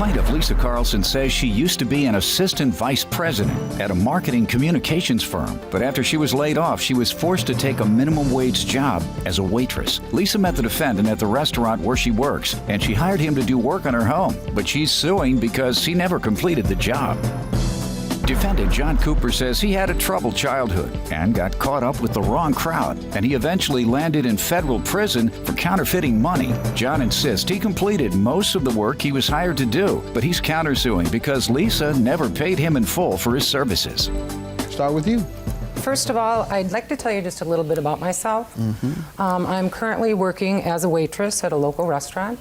Plaintiff Lisa Carlson says she used to be an assistant vice president at a marketing communications firm, but after she was laid off, she was forced to take a minimum wage job as a waitress. Lisa met the defendant at the restaurant where she works, and she hired him to do work on her home, but she's suing because he never completed the job. Defendant John Cooper says he had a troubled childhood and got caught up with the wrong crowd, and he eventually landed in federal prison for counterfeiting money. John insists he completed most of the work he was hired to do, but he's countersuing because Lisa never paid him in full for his services. Start with you. First of all, I'd like to tell you just a little bit about myself. I'm currently working as a waitress at a local restaurant.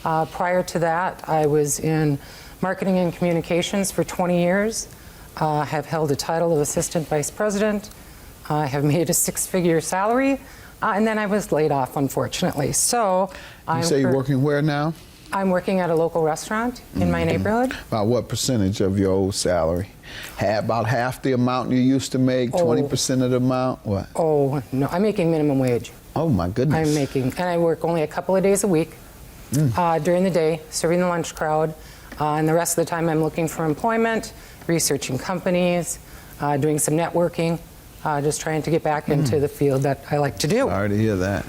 Prior to that, I was in marketing and communications for 20 years. Have held a title of assistant vice president. I have made a six-figure salary, and then I was laid off, unfortunately. So You say you're working where now? I'm working at a local restaurant in my neighborhood. About what percentage of your old salary? About half the amount you used to make, 20% of the amount? What? Oh, no, I'm making minimum wage. Oh, my goodness. And I work only a couple of days a week during the day, serving the lunch crowd. And the rest of the time I'm looking for employment, researching companies, doing some networking, just trying to get back into the field that I like to do. Sorry to hear that.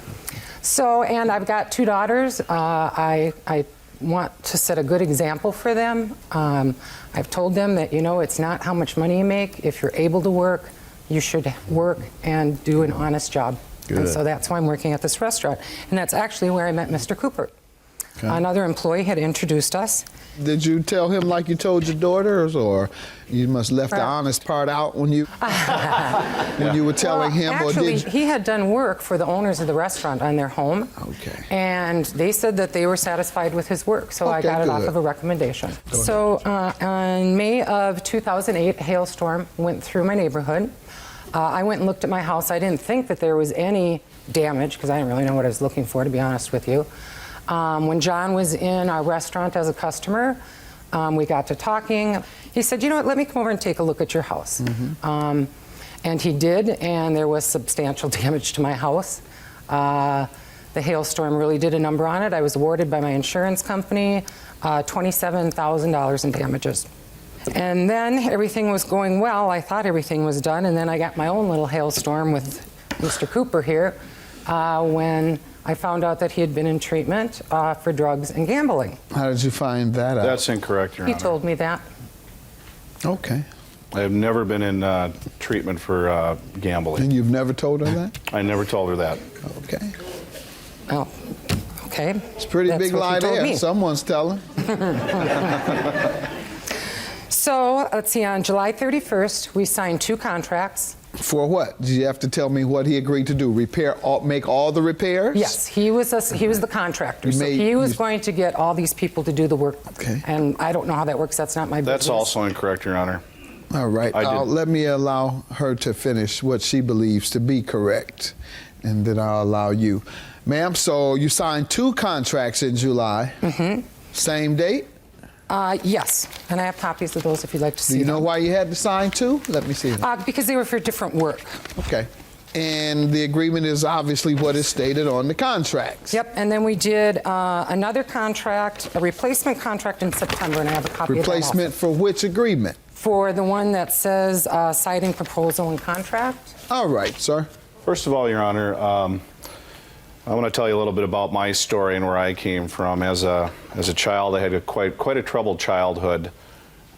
So, and I've got two daughters. I want to set a good example for them. I've told them that, you know, it's not how much money you make. If you're able to work, you should work and do an honest job. Good. And so that's why I'm working at this restaurant. And that's actually where I met Mr. Cooper. Okay. Another employee had introduced us. Did you tell him like you told your daughters, or you must left the honest part out when you when you were telling him? Actually, or did you? He had done work for the owners of the restaurant on their home. Okay. And they said that they were satisfied with his work, so I got it off of a recommendation. So in May of 2008, a hailstorm went through my neighborhood. I went and looked at my house. I didn't think that there was any damage because I didn't really know what I was looking for, to be honest with you. When John was in our restaurant as a customer, we got to talking. He said, you know what, let me come over and take a look at your house. And he did, and there was substantial damage to my house. The hailstorm really did a number on it. I was awarded by my insurance company $27,000 in damages. And then everything was going well. I thought everything was done, and then I got my own little hailstorm with Mr. Cooper here when I found out that he had been in treatment for drugs and gambling. How did you find that out? That's incorrect, Your Honor. He told me that. Okay. I've never been in treatment for gambling. And you've never told her that? I never told her that. Okay. Oh, okay. It's a pretty big lie there. Someone's telling. So, let's see, on July 31st, we signed 2 contracts. For what? Did you have to tell me what he agreed to do? Make all the repairs? Yes, he was the contractor. So he was going to get all these people to do the work. Okay. And I don't know how that works. That's not my business. That's also incorrect, Your Honor. All right. Let me allow her to finish what she believes to be correct, and then I'll allow you. Ma'am, so you signed 2 contracts in July. Same date? Yes, and I have copies of those if you'd like to see them. Do you know why you had to sign 2? Let me see them. Because they were for different work. Okay. And the agreement is obviously what is stated on the contracts. Yep, and then we did another contract, a replacement contract in September, and I have a copy of that also. Replacement for which agreement? For the one that says citing proposal and contract. All right, sir. First of all, Your Honor, I want to tell you a little bit about my story and where I came from. As a child, I had quite a troubled childhood,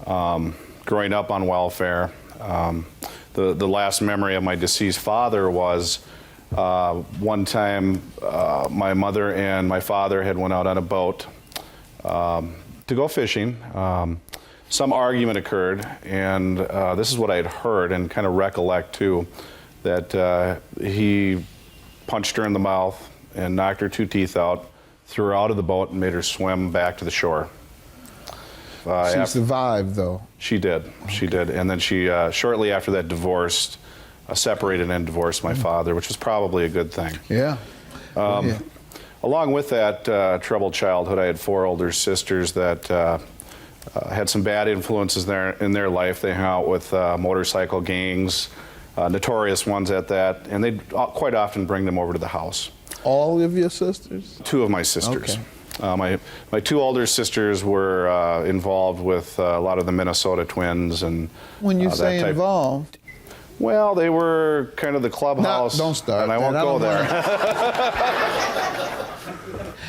growing up on welfare. The last memory of my deceased father was one time my mother and my father had went out on a boat to go fishing. Some argument occurred, and this is what I had heard and kind of recollect too, that he punched her in the mouth and knocked her 2 teeth out, threw her out of the boat and made her swim back to the shore. She survived, though. She did. Okay. She did. And then she, shortly after that, divorced, separated and divorced my father, which was probably a good thing. Yeah. Along with that troubled childhood, I had 4 older sisters that had some bad influences in their life. They hung out with motorcycle gangs, notorious ones at that, and they'd quite often bring them over to the house. All of your sisters? 2 of my sisters. Okay. My two older sisters were involved with a lot of the Minnesota Twins and When you that say type. involved, Well, they were kind of the clubhouse. don't start. And I won't go there.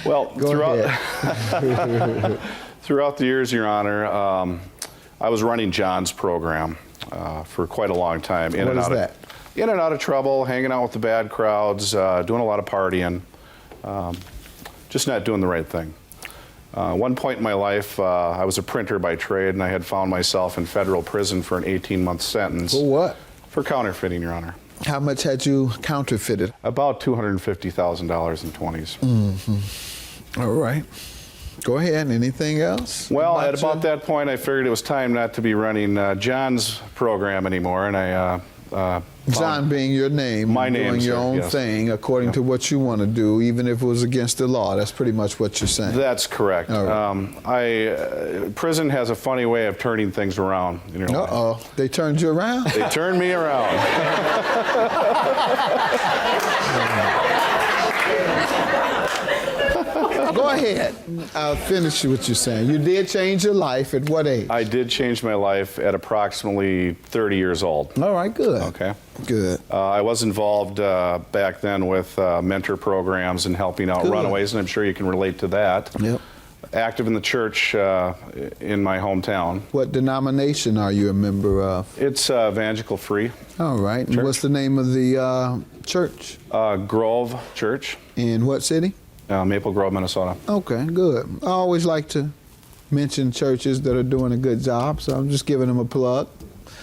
Well, throughout the years, Your Honor, I was running John's program for quite a long time. What is that? In and out of trouble, hanging out with the bad crowds, doing a lot of partying, just not doing the right thing. One point in my life, I was a printer by trade, and I had found myself in federal prison for an 18-month sentence. For what? For counterfeiting, Your Honor. How much had you counterfeited? About $250,000 in 20s. All right. Go ahead. Anything else? Well, at about that point, I figured it was time not to be running John's program anymore, and I John being your name, My name, doing your sir, own yes. thing according to what you want to do, even if it was against the law. That's pretty much what you're saying. That's correct. All right. Prison has a funny way of turning things around in your life. Uh-oh. They turned you around? They turned me around. Go ahead. I'll finish what you're saying. You did change your life at what age? I did change my life at approximately 30 years old. All right, good. Okay. Good. I was involved back then with mentor programs and helping out Good. runaways, and I'm sure you can relate to that. Yep. Active in the church in my hometown. What denomination are you a member of? It's evangelical free. All right. And Church. what's the name of the church? Grove Church, In what city? Maple Grove, Minnesota. Okay, good. I always like to mention churches that are doing a good job, so I'm just giving them a plug.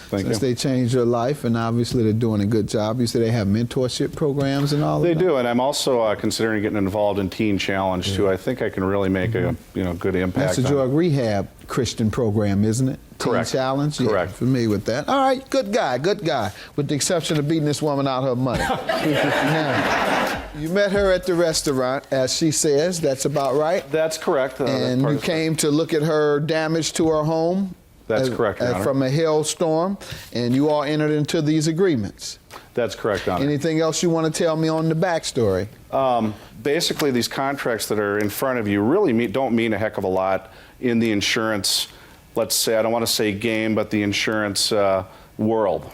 Thank Since you. they changed your life, and obviously they're doing a good job. You say they have mentorship programs and all They of that? do, and I'm also considering getting involved in Teen Challenge too. I think I can really make a good impact. That's a on drug rehab Christian program, isn't it? Correct. Teen Challenge? Yeah, Correct. familiar with that. All right, good guy, with the exception of beating this woman out her money. Now, you met her at the restaurant, as she says. That's about right. That's correct. And you came to look at her damage to her home. That's correct, Your Honor. From a hailstorm, and you all entered into these agreements. That's correct, Your Honor. Anything else you want to tell me on the backstory? Basically, these contracts that are in front of you really don't mean a heck of a lot in the insurance, let's say, I don't want to say game, but the insurance world.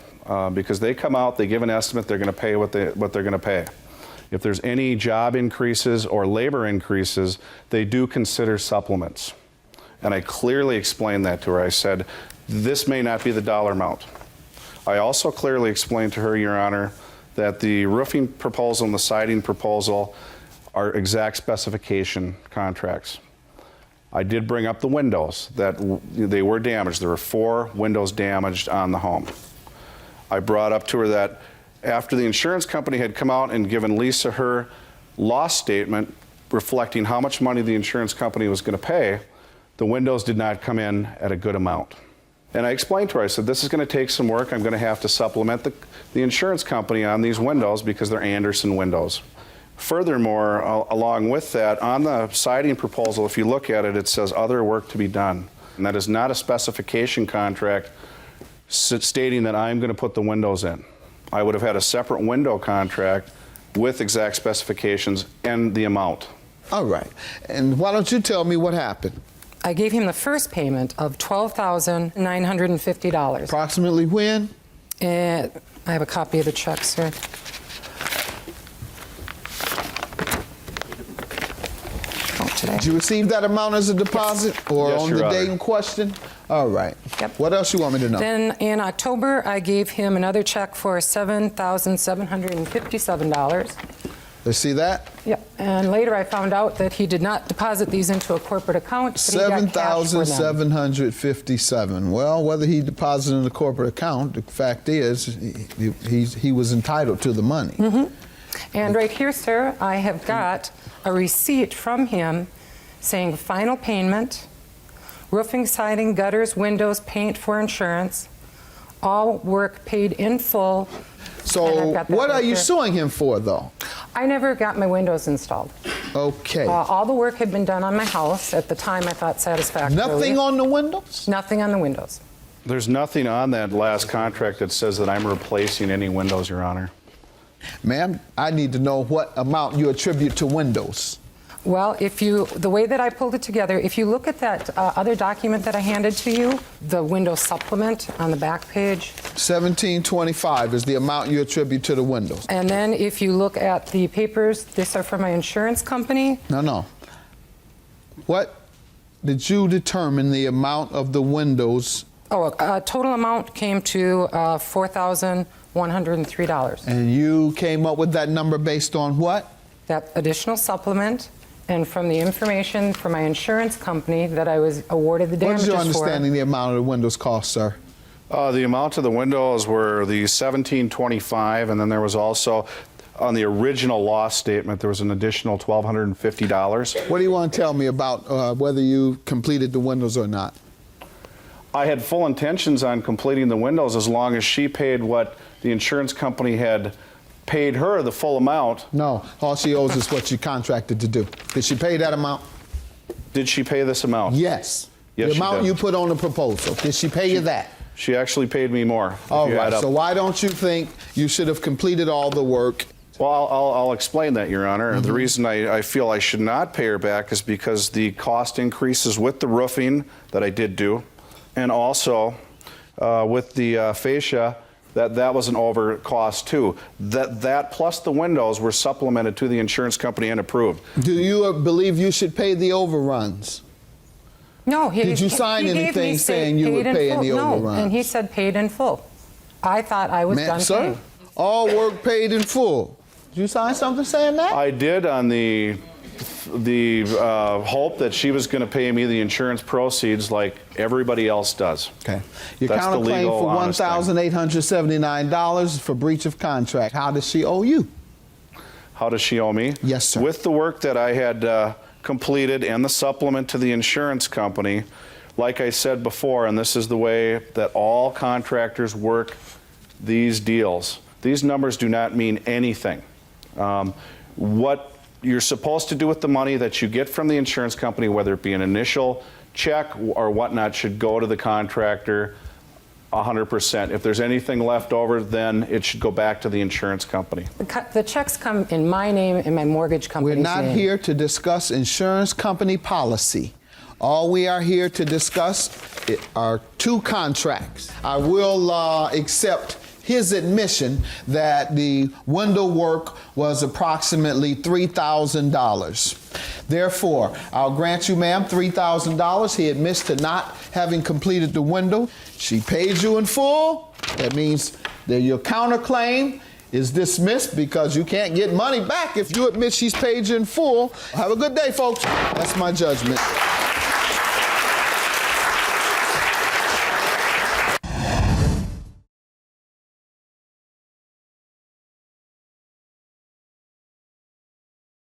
Because they come out, they give an estimate, they're going to pay what they're going to pay. If there's any job increases or labor increases, they do consider supplements. And I clearly explained that to her. I said, this may not be the dollar amount. I also clearly explained to her, Your Honor, that the roofing proposal and the siding proposal are exact specification contracts. I did bring up the windows, that they were damaged. There were 4 windows damaged on the home. I brought up to her that after the insurance company had come out and given Lisa her loss statement reflecting how much money the insurance company was going to pay, the windows did not come in at a good amount. And I explained to her, I said, this is going to take some work. I'm going to have to supplement the insurance company on these windows because they're Anderson windows. Furthermore, along with that, on the siding proposal, if you look at it, it says other work to be done. And that is not a specification contract stating that I'm going to put the windows in. I would have had a separate window contract with exact specifications and the amount. All right. And why don't you tell me what happened? I gave him the first payment of $12,950. Approximately when? I have a copy of the check, sir. Oh, today. Did you receive that amount as a deposit or Yes, on Your the Honor. date in question? All right. Yep. What else you want me to know? Then in October, I gave him another check for $7,757. Let's see that. Yep. And later I found out that he did not deposit these into a corporate account, but he got cash for them. $7,757. Well, whether he deposited in a corporate account, the fact is he was entitled to the money. Mm-hmm. And right here, sir, I have got a receipt from him saying final payment, roofing, siding, gutters, windows, paint for insurance, all work paid in full. So And I've got that what right are you there. suing him for, though? I never got my windows installed. Okay. All the work had been done on my house. At the time, I thought satisfactorily. Nothing on the windows? Nothing on the windows. There's nothing on that last contract that says that I'm replacing any windows, Your Honor. Ma'am, I need to know what amount you attribute to windows. Well, the way that I pulled it together, if you look at that other document that I handed to you, the window supplement on the back page. $1,725 is the amount you attribute to the windows. And then if you look at the papers, these are from my insurance company. No. What did you determine the amount of the windows? Oh, total amount came to $4,103. And you came up with that number based on what? That additional supplement, and from the information from my insurance company that I was awarded the damages for. What is your understanding the amount of the windows cost, sir? The amount of the windows were the $1,725, and then there was also, on the original loss statement, there was an additional $1,250. What do you want to tell me about whether you completed the windows or not? I had full intentions on completing the windows as long as she paid what the insurance company had paid her, the full amount. No, all she owes is what she contracted to do. Did she pay that amount? Did she pay this amount? Yes. Yes, the she amount did. you put on the proposal. Did she pay you that? She actually paid me more. All right, so why don't you think you should have completed all the work? Well, I'll explain that, Your Honor. The reason I feel I should not pay her back is because the cost increases with the roofing that I did do, and also with the fascia, that was an over cost too. That plus the windows were supplemented to the insurance company and approved. Do you believe you should pay the overruns? No, Did you sign anything saying you would pay any overruns? No, and he said paid in full. I thought I was done sir, paying. all work paid in full. Did you sign something saying that? I did on the hope that she was going to pay me the insurance proceeds like everybody else does. Okay. Your That's the counterclaim legal, for honest thing. $1,879 for breach of contract. How does she owe you? How does she owe me? Yes, sir. With the work that I had completed and the supplement to the insurance company, like I said before, and this is the way that all contractors work these deals, these numbers do not mean anything. What you're supposed to do with the money that you get from the insurance company, whether it be an initial check or whatnot, should go to the contractor 100%. If there's anything left over, then it should go back to the insurance company. The checks come in my name and my mortgage company's We're not name. here to discuss insurance company policy. All we are here to discuss are two contracts. I will accept his admission that the window work was approximately $3,000. Therefore, I'll grant you, ma'am, $3,000. He admits to not having completed the window. She paid you in full. That means that your counterclaim is dismissed because you can't get money back if you admit she's paid you in full. Have a good day, folks. That's my judgment.